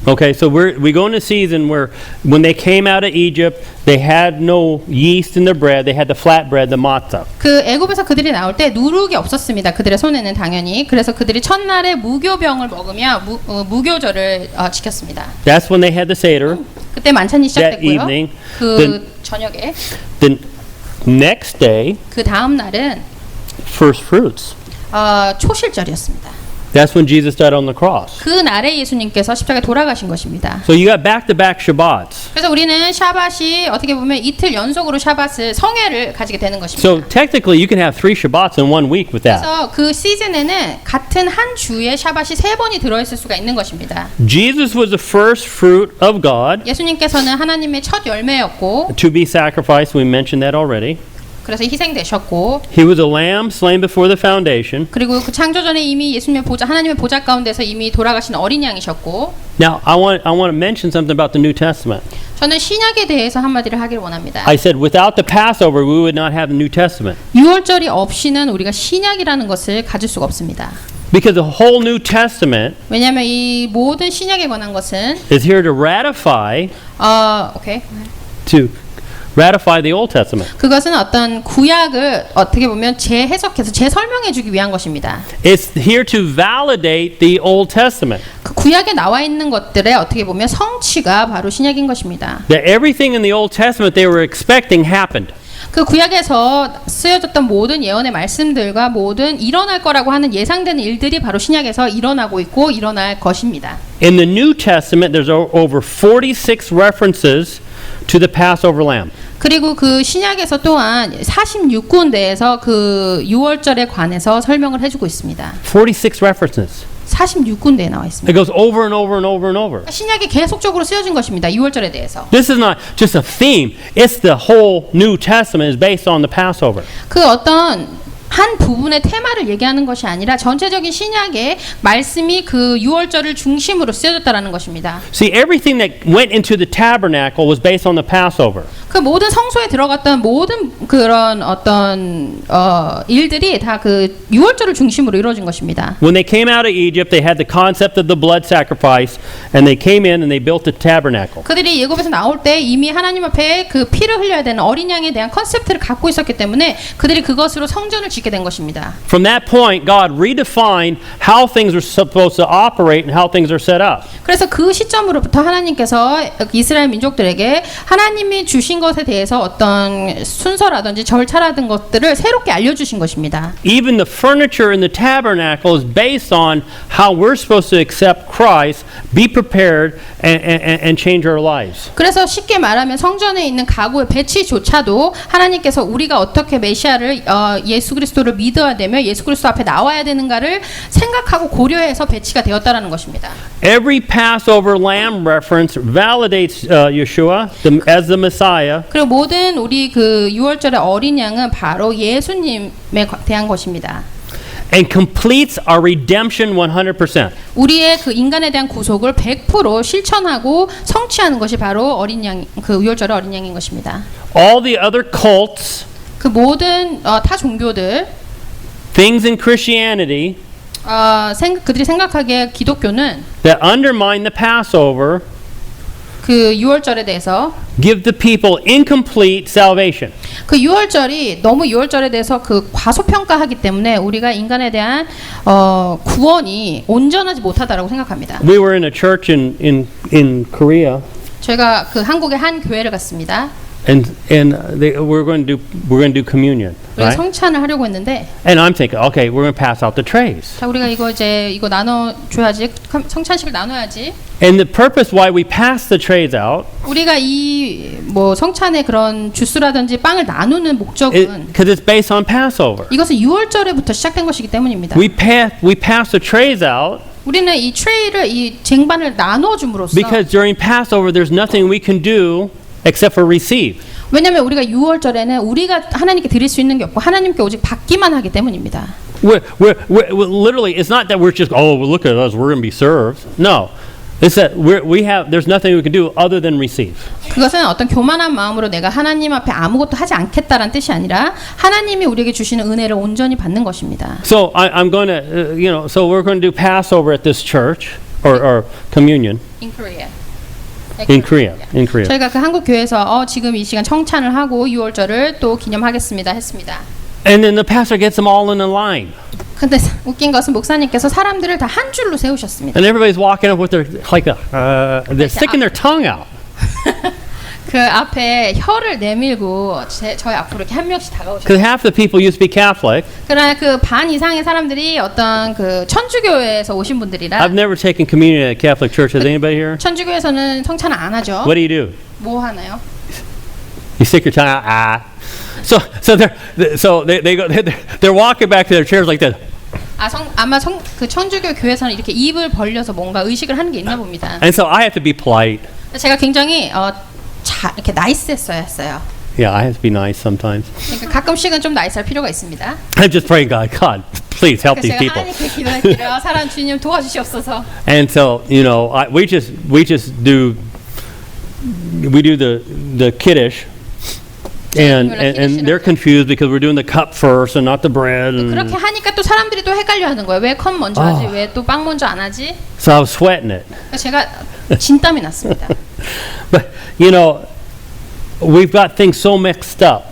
Okay, so we go into a season where when they came out of Egypt, they had no yeast in their bread. They had the flat bread, the matzah. 그 애굽에서 그들이 나올 때 누룩이 없었습니다. 그들의 손에는 당연히. 그래서 그들이 첫날에 무교병을 먹으며 무교절을 지켰습니다. That's when they had the Seder. 그때 만찬이 That 시작됐고요. evening. 그 저녁에 The next day, 그 다음 날은 first fruits. 초실절이었습니다. That's when Jesus died on the cross. 그 날에 예수님께서 십자가에 돌아가신 것입니다. So you got back-to-back Shabbats. 그래서 우리는 샤밧이 어떻게 보면 이틀 연속으로 샤밧을 성회를 가지게 되는 것입니다. So technically, you can have 3 Shabbats in 1 week with that. 그래서 그 시즌에는 같은 한 주에 샤밧이 3번이 들어있을 수가 있는 것입니다. Jesus was the first fruit of God 예수님께서는 하나님의 첫 열매였고 to be sacrificed. We mentioned that already. 그래서 희생되셨고 He was a lamb slain before the foundation. 그리고 그 창조전에 이미 예수님의 하나님의 보좌 가운데서 이미 돌아가신 어린 양이셨고 Now, I want to mention something about the New Testament. 저는 신약에 대해서 한마디를 하기를 원합니다. I said without the Passover, we would not have the New Testament. 유월절이 없이는 우리가 신약이라는 것을 가질 수가 없습니다. Because the whole New Testament 왜냐하면 이 모든 신약에 관한 것은 is here to ratify the Old Testament. 그것은 어떤 구약을 어떻게 보면 재해석해서 재설명해주기 위한 것입니다. It's here to validate the Old Testament. 그 구약에 나와 있는 것들의 어떻게 보면 성취가 바로 신약인 것입니다. That everything in the Old Testament they were expecting happened. 그 구약에서 쓰여졌던 모든 예언의 말씀들과 모든 일어날 거라고 하는 예상되는 일들이 바로 신약에서 일어나고 있고 일어날 것입니다. In the New Testament, there's over 46 references to the Passover lamb. 그리고 그 신약에서 또한 46군데에서 그 유월절에 관해서 설명을 해주고 있습니다. 46 references. 46군데에 나와 있습니다. It goes over and over and over and over. 신약이 계속적으로 쓰여진 것입니다. 유월절에 대해서. This is not just a theme. It's the whole New Testament is based on the Passover. 그 어떤 한 부분의 테마를 얘기하는 것이 아니라 전체적인 신약의 말씀이 그 유월절을 중심으로 쓰여졌다라는 것입니다. See, everything that went into the tabernacle was based on the Passover. 그 모든 성소에 들어갔던 모든 그런 어떤 일들이 다 그 유월절을 중심으로 이루어진 것입니다. When they came out of Egypt, they had the concept of the blood sacrifice, and they came in and they built the tabernacle. 그들이 예굽에서 나올 때 이미 하나님 앞에 그 피를 흘려야 되는 어린 양에 대한 컨셉트를 갖고 있었기 때문에 그들이 그것으로 성전을 짓게 된 것입니다. From that point, God redefined how things are supposed to operate and how things are set up. 그래서 그 시점으로부터 하나님께서 이스라엘 민족들에게 하나님이 주신 것에 대해서 어떤 순서라든지 절차라든 것들을 새롭게 알려주신 것입니다. Even the furniture in the tabernacle is based on how we're supposed to accept Christ, be prepared, and change our lives. 그래서 쉽게 말하면 성전에 있는 가구의 배치조차도 하나님께서 우리가 어떻게 메시아를 예수 그리스도를 믿어야 되며 예수 그리스도 앞에 나와야 되는가를 생각하고 고려해서 배치가 되었다라는 것입니다. Every Passover lamb reference validates Yeshua as the Messiah. 그리고 모든 우리 그 유월절의 어린 양은 바로 예수님에 대한 것입니다. And completes our redemption 100%. 우리의 그 인간에 대한 구속을 100% 실천하고 성취하는 것이 바로 어린 양, 그 유월절의 어린 양인 것입니다. All the other cults, 그 모든 타 종교들, things in Christianity 그들이 생각하기에 기독교는 that undermine the Passover 그 유월절에 대해서 give the people incomplete salvation. 그 유월절이 너무 유월절에 대해서 그 과소평가하기 때문에 우리가 인간에 대한 구원이 온전하지 못하다라고 생각합니다. We were in a church in Korea, 저희가 그 한국의 한 교회를 갔습니다. we're going to do communion, 우리가 right? 성찬을 하려고 했는데 And I'm thinking, okay, we're going to pass out the trays. 자 우리가 이거 나눠 줘야지 성찬식을 나눠야지. And the purpose why we pass the trays out 우리가 이 뭐 성찬의 그런 주스라든지 빵을 나누는 목적은 because it's based on Passover. 이것은 6월절에부터 시작된 것이기 때문입니다. We pass the trays out 우리는 이 트레이를 이 쟁반을 나눠 줌으로써 because during Passover there's nothing we can do except for receive. 왜냐하면 우리가 6월절에는 우리가 하나님께 드릴 수 있는 게 없고 하나님께 오직 받기만 하기 때문입니다. We're literally, it's not that we're just, oh, well, look at us, we're going to be served. No. It's that there's nothing we can do other than receive. 그것은 어떤 교만한 마음으로 내가 하나님 앞에 아무것도 하지 않겠다라는 뜻이 아니라 하나님이 우리에게 주시는 은혜를 온전히 받는 것입니다. So I'm going to, so we're going to do Passover at this church, or communion. In Korea. In Korea. 저희가 그 한국 교회에서 지금 이 시간 청찬을 하고 6월절을 또 기념하겠습니다 했습니다. And then the pastor gets them all in a line. 근데 웃긴 것은 목사님께서 사람들을 다 한 줄로 세우셨습니다. And everybody's walking up with their, they're sticking their tongue out. 그 앞에 혀를 내밀고 저희 앞으로 이렇게 한 명씩 다가오셨어요. Because half the people used to be Catholic. 그러나 그 반 이상의 사람들이 어떤 그 천주교에서 오신 분들이라. I've never taken communion at a Catholic church. Has anybody here? 천주교에서는 성찬을 안 하죠. What do you do? 뭐 하나요? You stick your tongue out. Ah. So they're walking back to their chairs like that. 아마 그 천주교 교회에서는 이렇게 입을 벌려서 뭔가 의식을 하는 게 있나 봅니다. And so I have to be polite. 제가 굉장히 이렇게 나이스했어야 했어요. Yeah, I have to be nice sometimes. 그러니까 가끔씩은 좀 나이스할 필요가 있습니다. I'm just praying, God, please help these 제가 people. 하나님께 기도할게요. 사랑 주님 도와주시옵소서. And so we just do the kiddush. And they're confused because we're doing the cup first and not the bread. 그렇게 하니까 또 사람들이 또 헷갈려하는 거예요. 왜 컵 먼저 하지? 왜 또 빵 먼저 안 하지? So I was sweating it. 제가 진땀이 났습니다. But we've got things so mixed up.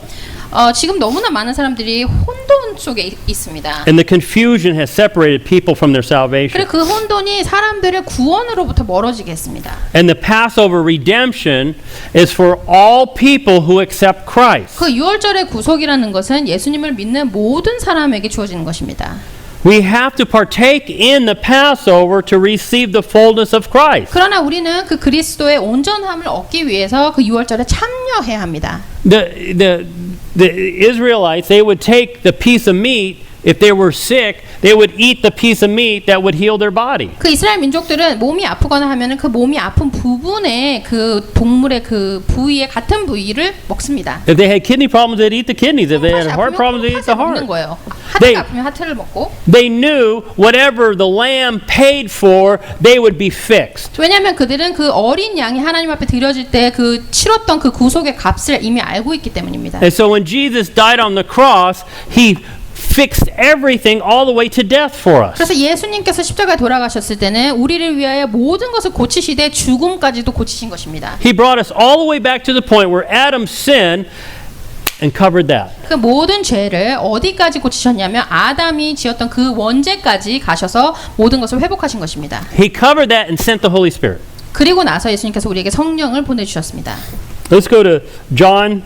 지금 너무나 많은 사람들이 혼돈 속에 있습니다. And the confusion has separated people from their salvation. 그리고 그 혼돈이 사람들을 구원으로부터 멀어지게 했습니다. And the Passover redemption is for all people who accept Christ. 그 6월절의 구속이라는 것은 예수님을 믿는 모든 사람에게 주어지는 것입니다. We have to partake in the Passover to receive the fullness of Christ. 그러나 우리는 그 그리스도의 온전함을 얻기 위해서 그 6월절에 참여해야 합니다. The Israelites, they would take the piece of meat. If they were sick, they would eat the piece of meat that would heal their body. 그 이스라엘 민족들은 몸이 아프거나 하면은 그 몸이 아픈 부분에 그 동물의 그 부위에 같은 부위를 먹습니다. If they had kidney problems, they'd eat the kidneys. If they had heart problems, they'd eat the 먹는 heart. 거예요. 하트가 아프면 하트를 먹고. They knew whatever the lamb paid for, they would be fixed. 왜냐하면 그들은 그 어린 양이 하나님 앞에 드려질 때 그 치렀던 그 구속의 값을 이미 알고 있기 때문입니다. And so when Jesus died on the cross, he fixed everything all the way to death for us. 그래서 예수님께서 십자가에 돌아가셨을 때는 우리를 위하여 모든 것을 고치시되 죽음까지도 고치신 것입니다. He brought us all the way back to the point where Adam sinned and covered that. 그 모든 죄를 어디까지 고치셨냐면 아담이 지었던 그 원죄까지 가셔서 모든 것을 회복하신 것입니다. He covered that and sent the Holy Spirit. 그리고 나서 예수님께서 우리에게 성령을 보내주셨습니다. Let's go to John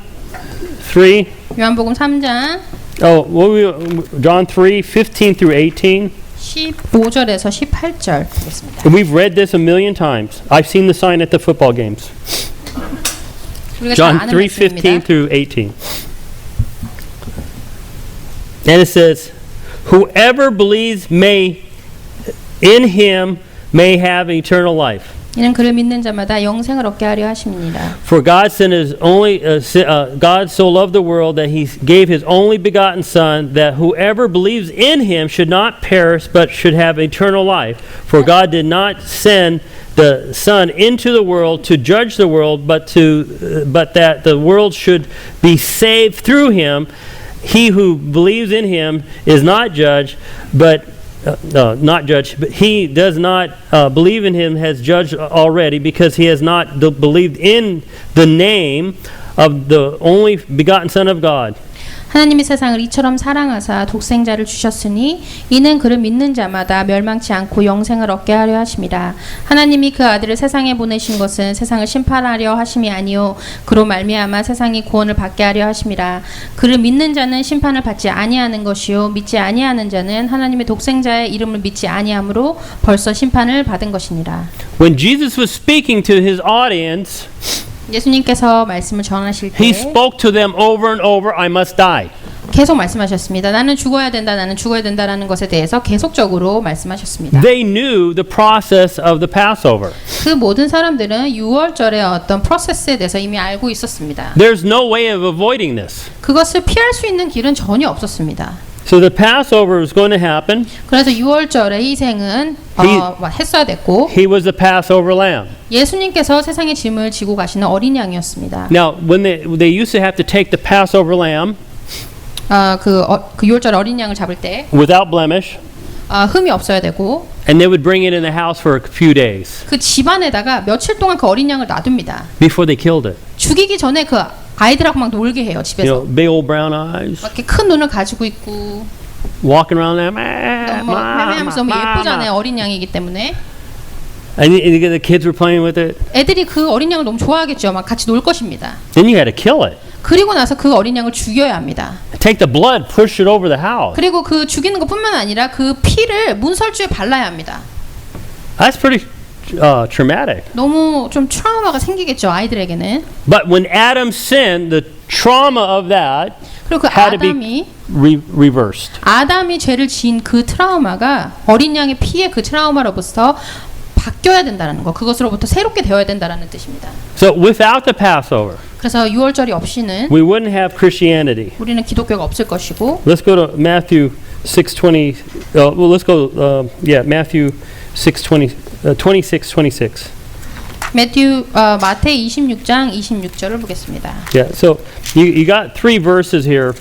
3. 요한복음 3장 John 3, 15 through 18. 15절에서 18절 보겠습니다. We've read this a million times. I've seen the sign at the football games. 우리가 잘 John 아는 3, 15 말씀입니다. through 18. And it says, whoever believes in him may have eternal life. 이는 그를 믿는 자마다 영생을 얻게 하려 하십니다. For God sent his God so loved the world that he gave his only begotten Son, that whoever believes in him should not perish but should have eternal life. For God did not send the Son into the world to judge the world, but that the world should be saved through him. He who believes in him is not judged, but he does not believe in him has judged already, because he has not believed in the name of the only begotten Son of God. 하나님이 세상을 이처럼 사랑하사 독생자를 주셨으니 이는 그를 믿는 자마다 멸망치 않고 영생을 얻게 하려 하심이라. 하나님이 그 아들을 세상에 보내신 것은 세상을 심판하려 하심이 아니요 그로 말미암아 세상이 구원을 받게 하려 하심이라. 그를 믿는 자는 심판을 받지 아니하는 것이요 믿지 아니하는 자는 하나님의 독생자의 이름을 믿지 아니함으로 벌써 심판을 받은 것이니라. When Jesus was speaking to his audience, 예수님께서 말씀을 전하실 때 he spoke to them over and over, I must die. 계속 말씀하셨습니다. 나는 죽어야 된다, 나는 죽어야 된다라는 것에 대해서 계속적으로 말씀하셨습니다. They knew the process of the Passover. 그 모든 사람들은 6월절의 어떤 프로세스에 대해서 이미 알고 있었습니다. There's no way of avoiding this. 그것을 피할 수 있는 길은 전혀 없었습니다. So the Passover was going to happen. 그래서 6월절의 희생은 했어야 됐고 He was the Passover lamb. 예수님께서 세상의 짐을 지고 가시는 어린 양이었습니다. Now, when they used to have to take the Passover lamb 그 6월절 어린 양을 잡을 때 without blemish, 흠이 없어야 되고 and they would bring it in the house for a few days 그 집안에다가 며칠 동안 그 어린 양을 놔둡니다. before they killed it. 죽이기 전에 그 아이들하고 막 놀게 해요, You 집에서. know, big old brown eyes, 막 이렇게 큰 눈을 가지고 있고 walking around there, 너무 하면서 너무 예쁘잖아요, 어린 양이기 때문에. and the kids were playing with it. 애들이 그 어린 양을 너무 좋아하겠죠. 막 같이 놀 것입니다. Then you had to kill it. 그리고 나서 그 어린 양을 죽여야 합니다. Take the blood, push it over the house. 그리고 그 죽이는 것뿐만 아니라 그 피를 문설주에 발라야 합니다. That's pretty traumatic. 너무 좀 트라우마가 생기겠죠, 아이들에게는. But when Adam sinned, the trauma of that 그리고 그 had to be 아담이 reversed. 아담이 죄를 지은 그 트라우마가 어린 양의 피의 그 트라우마로부터 바뀌어야 된다는 거, 그것으로부터 새롭게 되어야 된다는 뜻입니다. So without the Passover, 그래서 6월절이 없이는 we wouldn't have Christianity. 우리는 기독교가 없을 것이고. Let's go to Matthew 6:20. Well, let's go. Matthew 6:20, 26:26. 마태 26장 26절을 보겠습니다. Yeah. So you got three verses here.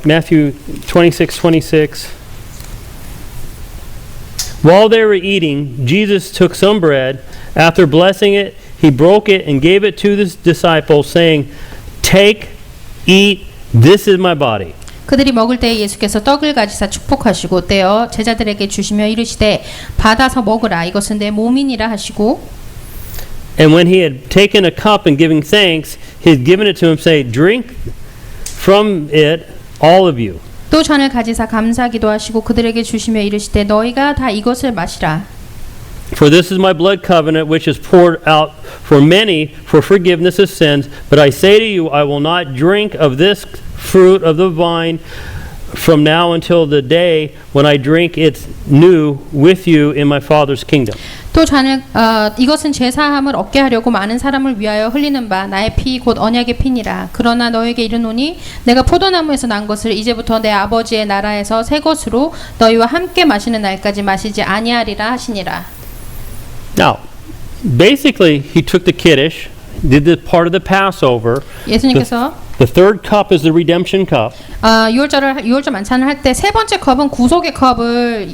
Matthew 26:26. While they were eating, Jesus took some bread. After blessing it, he broke it and gave it to his disciples, saying, "Take, eat. This is my body." 그들이 먹을 때에 예수께서 떡을 가지사 축복하시고 떼어 제자들에게 주시며 이르시되 받아서 먹으라, 이것은 내 몸이니라 하시고. And when he had taken a cup and giving thanks, he had given it to him, saying, "Drink from it, all of you. 또 잔을 가지사 감사기도 하시고 그들에게 주시며 이르시되 너희가 다 이것을 마시라. For this is my blood covenant, which is poured out for many for forgiveness of sins. But I say to you, I will not drink of this fruit of the vine from now until the day when I drink it new with you in my Father's kingdom." 또 잔을 이것은 제사함을 얻게 하려고 많은 사람을 위하여 흘리는 바 나의 피 곧 언약의 피니라. 그러나 너에게 이르노니 내가 포도나무에서 난 것을 이제부터 내 아버지의 나라에서 새 것으로 너희와 함께 마시는 날까지 마시지 아니하리라 하시니라. Now, basically, he took the kiddush, did the part of the Passover. 예수님께서 The third cup is the redemption cup. 6월절 만찬을 할 때 세 번째 컵은 구속의 컵을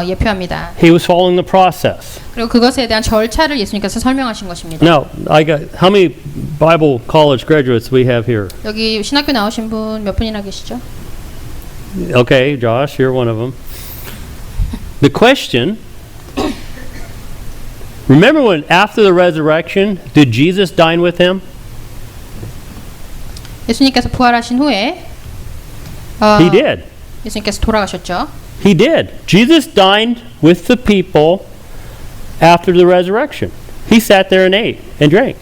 예표합니다. He was following the process. 그리고 그것에 대한 절차를 예수님께서 설명하신 것입니다. Now, how many Bible college graduates we have here? 여기 신학교 나오신 분 몇 분이나 계시죠? Okay, Josh, you're one of them. The question, remember when after the resurrection, did Jesus dine with him? 예수님께서 부활하신 후에 He did. 예수님께서 돌아가셨죠. He did. Jesus dined with the people after the resurrection. He sat there and ate and drank.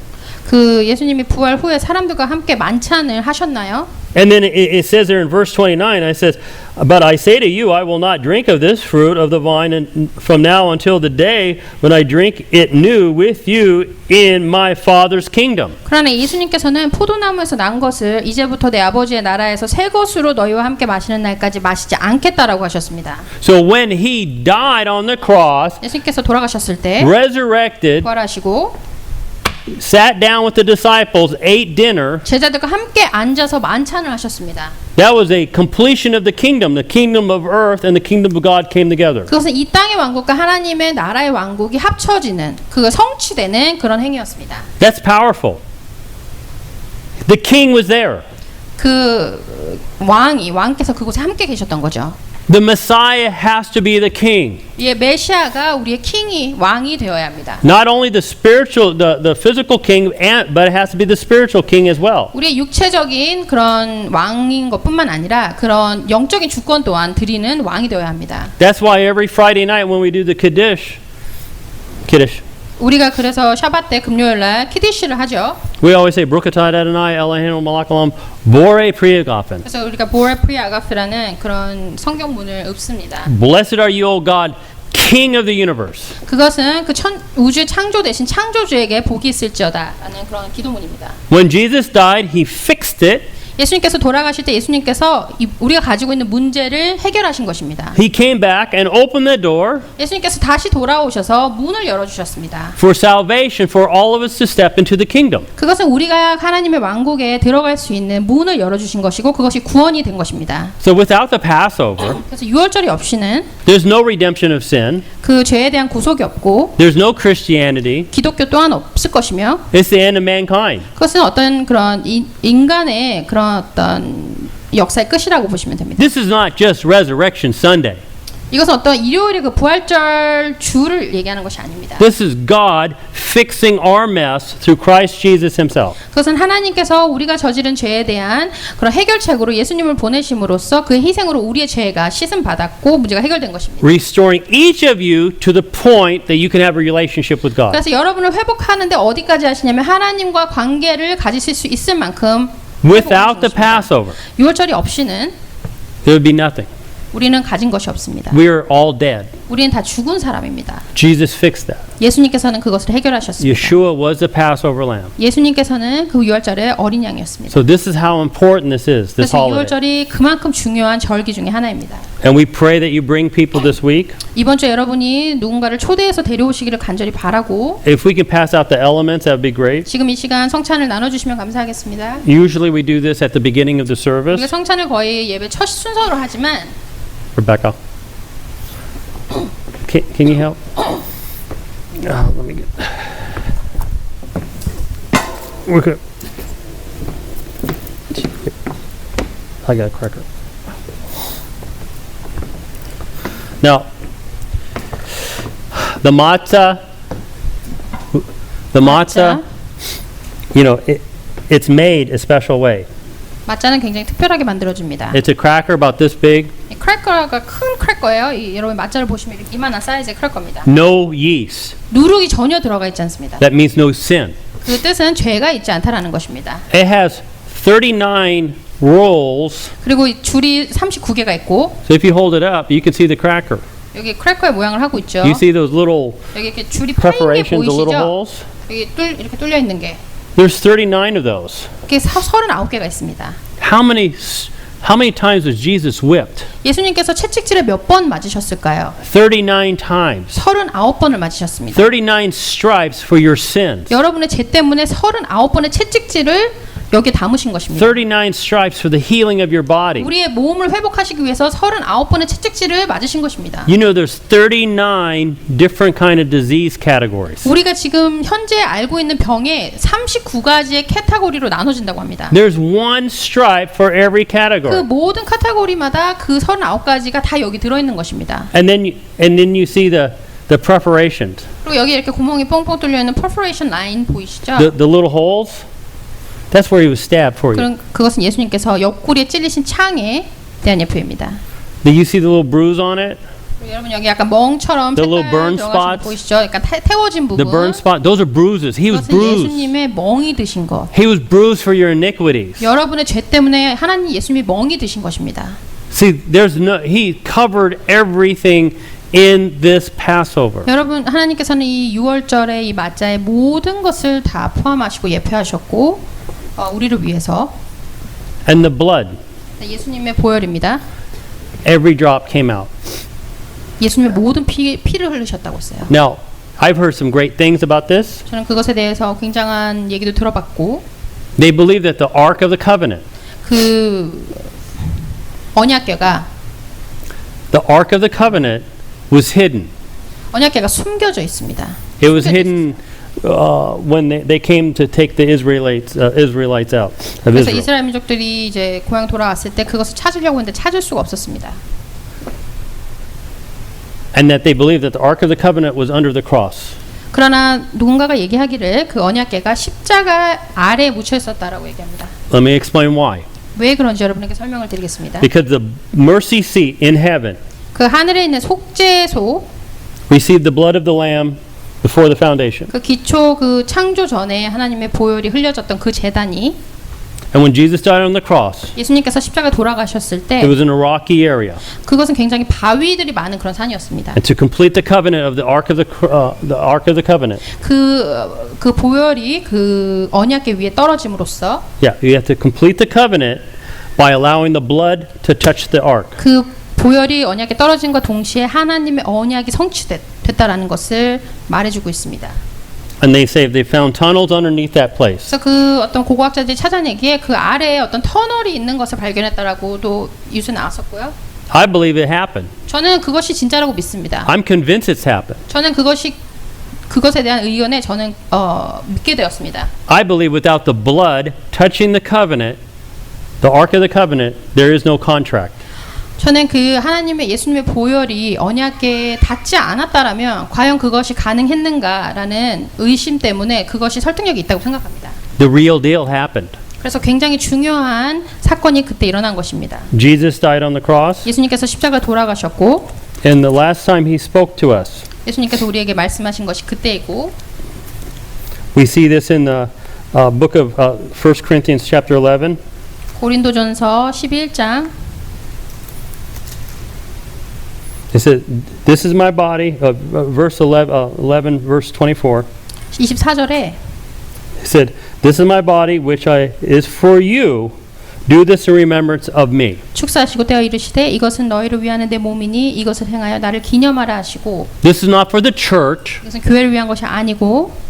그 예수님이 부활 후에 사람들과 함께 만찬을 하셨나요? And then it says there in verse 29, it says, "But I say to you, I will not drink of this fruit of the vine from now until the day when I drink it new with you in my Father's kingdom." 그러나 예수님께서는 포도나무에서 난 것을 이제부터 내 아버지의 나라에서 새 것으로 너희와 함께 마시는 날까지 마시지 않겠다라고 하셨습니다. So when he died on the cross, 예수님께서 돌아가셨을 때 resurrected, 부활하시고 sat down with the disciples, ate dinner, 제자들과 함께 앉아서 만찬을 하셨습니다. that was a completion of the kingdom. The kingdom of earth and the kingdom of God came together. 그것은 이 땅의 왕국과 하나님의 나라의 왕국이 합쳐지는, 그 성취되는 그런 행위였습니다. That's powerful. The king was there. 그 왕께서 그곳에 함께 계셨던 거죠. The Messiah has to be the king. 예, 메시아가 우리의 킹이 왕이 되어야 합니다. Not only the spiritual, the physical king, but it has to be the spiritual king as well. 우리의 육체적인 그런 왕인 것뿐만 아니라 그런 영적인 주권 또한 드리는 왕이 되어야 합니다. That's why every Friday night when we do the Kiddush, 우리가 그래서 샤bat 때 금요일 날 키디시를 하죠. we always say, Brukatah Adonai, Eloheinu Malach Olam, Borei Priagafen. 그래서 우리가 보레 프리 아가프라는 그런 성경문을 읊습니다. Blessed are you, O God, King of the universe. 그것은 그 우주의 창조 대신 창조주에게 복이 있을지어다라는 그런 기도문입니다. When Jesus died, he fixed it. 예수님께서 돌아가실 때 예수님께서 우리가 가지고 있는 문제를 해결하신 것입니다. He came back and opened the door 예수님께서 다시 돌아오셔서 문을 열어주셨습니다. for salvation for all of us to step into the kingdom. 그것은 우리가 하나님의 왕국에 들어갈 수 있는 문을 열어주신 것이고 그것이 구원이 된 것입니다. So without the Passover, 그래서 유월절이 없이는 there's no redemption of sin. 그 죄에 대한 구속이 없고 There's no Christianity. 기독교 또한 없을 것이며 It's the end of mankind. 그것은 어떤 그런 인간의 그런 어떤 역사의 끝이라고 보시면 됩니다. This is not just Resurrection Sunday. 이것은 어떤 일요일의 그 부활절 주를 얘기하는 것이 아닙니다. This is God fixing our mess through Christ Jesus himself. 그것은 하나님께서 우리가 저지른 죄에 대한 그런 해결책으로 예수님을 보내심으로써 그의 희생으로 우리의 죄가 씻음 받았고 문제가 해결된 것입니다. Restoring each of you to the point that you can have a relationship with God. 그래서 여러분을 회복하는데 어디까지 하시냐면 하나님과 관계를 가지실 수 있을 만큼 Without the Passover, 유월절이 없이는 there would be nothing. 우리는 가진 것이 없습니다. We are all dead. 우리는 다 죽은 사람입니다. Jesus fixed that. 예수님께서는 그것을 해결하셨습니다. Yeshua was the Passover lamb. 예수님께서는 그 유월절의 어린 양이었습니다. So this is how important this is, this 그래서 holiday. 유월절이 그만큼 중요한 절기 중에 하나입니다. And we pray that you bring people this week. 이번 주에 여러분이 누군가를 초대해서 데려오시기를 간절히 바라고 If we can pass out the elements, that would be great. 지금 이 시간 성찬을 나눠주시면 감사하겠습니다. Usually we do this at the beginning of the 우리가 service. 성찬을 거의 예배 첫 순서로 하지만 Rebecca, can you help? Let me get. We're good. I got a cracker. Now, the matzah, you know, it's made a special way. 마짜는 굉장히 특별하게 만들어줍니다. It's a cracker about this big, 이 크래커가 큰 크래커예요. 여러분 마짜를 보시면 이렇게 이만한 사이즈의 크래커입니다. no yeast. 누룩이 전혀 들어가 있지 않습니다. That means no sin. 그 뜻은 죄가 있지 않다라는 것입니다. It has 39 rolls. 그리고 이 줄이 39개가 있고 So if you hold it up, you can see the cracker. 여기 크래커의 모양을 하고 있죠. You see those little 여기 이렇게 줄이 파인 게 perforations, the little 보이시죠? holes? 여기 이렇게 뚫려 있는 게 There's 39 of those. 이렇게 39개가 있습니다. How many times was Jesus whipped? 예수님께서 채찍질에 몇 번 맞으셨을까요? 39 times. 39번을 맞으셨습니다. 39 stripes for your sins. 여러분의 죄 때문에 39번의 채찍질을 여기에 담으신 것입니다. 39 stripes for the healing of your body. 우리의 몸을 회복하시기 위해서 39번의 채찍질을 맞으신 것입니다. You know there's 39 different kind of disease categories. 우리가 지금 현재 알고 있는 병에 39가지의 카테고리로 나눠진다고 합니다. There's one stripe for every 그 category. 모든 카테고리마다 그 39가지가 다 여기 들어 있는 것입니다. And then you see the perforations. 그리고 여기 이렇게 구멍이 뽕뽕 뚫려 있는 perforation line 보이시죠? The little holes. That's where he was stabbed for you. 그것은 예수님께서 옆구리에 찔리신 창에 대한 예표입니다. Do you see the little bruise on it? 여러분 여기 약간 멍처럼 The little burn 색깔 들어가신 거 spots? 보이시죠? 약간 태워진 부분. The burn spot, those are bruises. He was 그것은 bruised. 예수님의 멍이 드신 것. He was bruised for your iniquities. 여러분의 죄 때문에 하나님 예수님이 멍이 드신 것입니다. See, he covered everything in this Passover. 여러분 하나님께서는 이 유월절의 이 마자의 모든 것을 다 포함하시고 예표하셨고 우리를 위해서 And the blood, 예수님의 보혈입니다. every drop came out. 예수님의 모든 피를 흘리셨다고 했어요. Now, I've heard some great things about this. 저는 그것에 대해서 굉장한 얘기도 들어봤고 They believe that the Ark of the Covenant, 그 언약궤가 the Ark of the Covenant was hidden. 언약궤가 숨겨져 있습니다. It was hidden when they came to take the Israelites out of 그래서 Israel. 이스라엘 민족들이 이제 고향 돌아왔을 때 그것을 찾으려고 했는데 찾을 수가 없었습니다. And that they believed that the Ark of the Covenant was under the cross. 그러나 누군가가 얘기하기를 그 언약궤가 십자가 아래에 묻혀 있었다라고 얘기합니다. Let me explain why. 왜 그런지 여러분에게 설명을 드리겠습니다. Because the mercy seat in heaven 그 하늘에 있는 속죄소, received the blood of the Lamb before the foundation. 그 기초 그 창조 전에 하나님의 보혈이 흘려졌던 그 제단이 And when Jesus died on the cross, 예수님께서 십자가 돌아가셨을 it 때 was in a rocky area. 그것은 굉장히 바위들이 많은 그런 산이었습니다. And to complete the covenant of the Ark of the Covenant, 그 보혈이 그 언약궤 위에 떨어짐으로써 yeah, you have to complete the covenant by allowing the blood to touch the Ark. 그 보혈이 언약에 떨어진과 동시에 하나님의 언약이 성취됐다라는 것을 말해주고 있습니다. And they say they found tunnels underneath that place. 그래서 그 어떤 고고학자들이 찾아내기에 그 아래에 어떤 터널이 있는 것을 발견했다라고도 뉴스 나왔었고요. I believe it happened. 저는 그것이 진짜라고 믿습니다. I'm convinced it's happened. 저는 그것에 대한 의견에 저는 믿게 되었습니다. I believe without the blood touching the covenant, the Ark of the Covenant, there is no contract. 저는 그 하나님의 예수님의 보혈이 언약궤에 닿지 않았다라면 과연 그것이 가능했는가라는 의심 때문에 그것이 설득력이 있다고 생각합니다. The real deal happened. 그래서 굉장히 중요한 사건이 그때 일어난 것입니다. Jesus died on the cross, 예수님께서 십자가 돌아가셨고 and the last time he spoke to us, 예수님께서 우리에게 말씀하신 것이 그때이고 we see this in the book of 1 Corinthians chapter 11. 고린도전서 11장 It said, "This is my body." Verse 11, verse 24. 24절에 It said, "This is my body, which is for you. Do this in remembrance of me." 축사하시고 떼어 이르시되 이것은 너희를 위하는 내 몸이니 이것을 행하여 나를 기념하라 하시고 This is not for the church. 이것은 교회를 위한 것이 아니고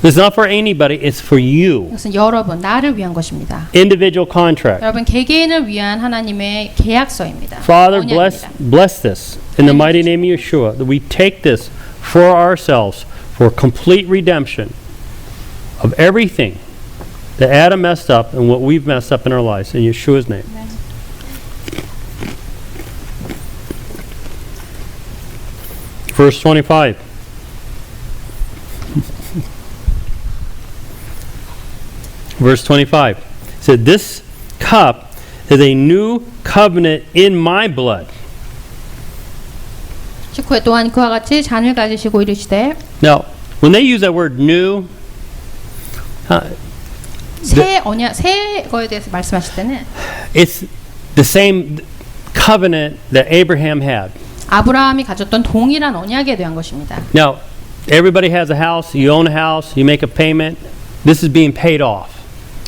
This is not for anybody. It's for you. 이것은 여러분 나를 위한 것입니다. Individual contract. 여러분 개개인을 위한 하나님의 계약서입니다. Father, 언약입니다. bless this in the mighty name of Yeshua, that we take this for ourselves for complete redemption of everything that Adam messed up and what we've messed up in our lives, in Yeshua's name. Verse 25. Verse 25 said, "This cup is a new covenant in my blood." 19회 또한 그와 같이 잔을 가지시고 이르시되 Now, when they use that word new, 새 언약 새 거에 대해서 말씀하실 때는 it's the same covenant that Abraham had. 아브라함이 가졌던 동일한 언약에 대한 것입니다. Now, everybody has a house, you own a house, you make a payment. This is being paid off.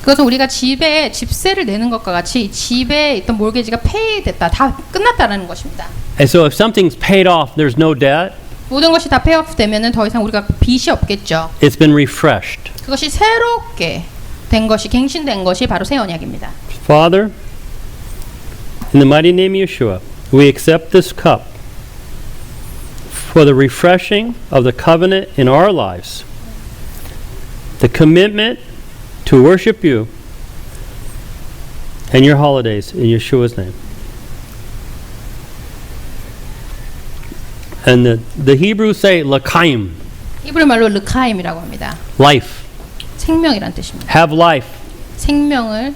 그것은 우리가 집에 집세를 내는 것과 같이 집에 있던 몰개지가 페이됐다, 다 끝났다라는 것입니다. And so if something's paid off, there's no debt, 모든 것이 다 페이오프 되면은 더 이상 우리가 빚이 없겠죠. it's been refreshed. 그것이 새롭게 된 것이 갱신된 것이 바로 새 언약입니다. Father, in the mighty name of Yeshua, we accept this cup for the refreshing of the covenant in our lives, the commitment to worship you and your holidays in Yeshua's name. And the Hebrews say l'chaim, 히브리 말로 르카임이라고 합니다. life, 생명이란 뜻입니다. have life. 생명을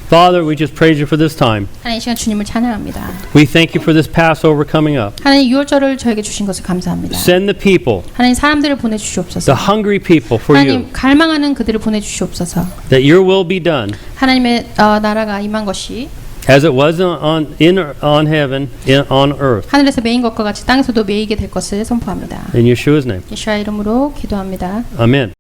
Father, we just praise you for this time. 하나님 이 시간 주님을 찬양합니다. We thank you for this Passover coming up. 하나님 유월절을 저에게 주신 것을 감사합니다. Send the people, 하나님 사람들을 보내주시옵소서. the hungry people for you, 하나님 갈망하는 그들을 보내주시옵소서. that your will be done 하나님의 나라가 임한 것이 as it was on heaven, on earth. 하늘에서 메인 것과 같이 땅에서도 메이게 될 것을 선포합니다. In Yeshua's name. 예수와 이름으로 기도합니다. Amen.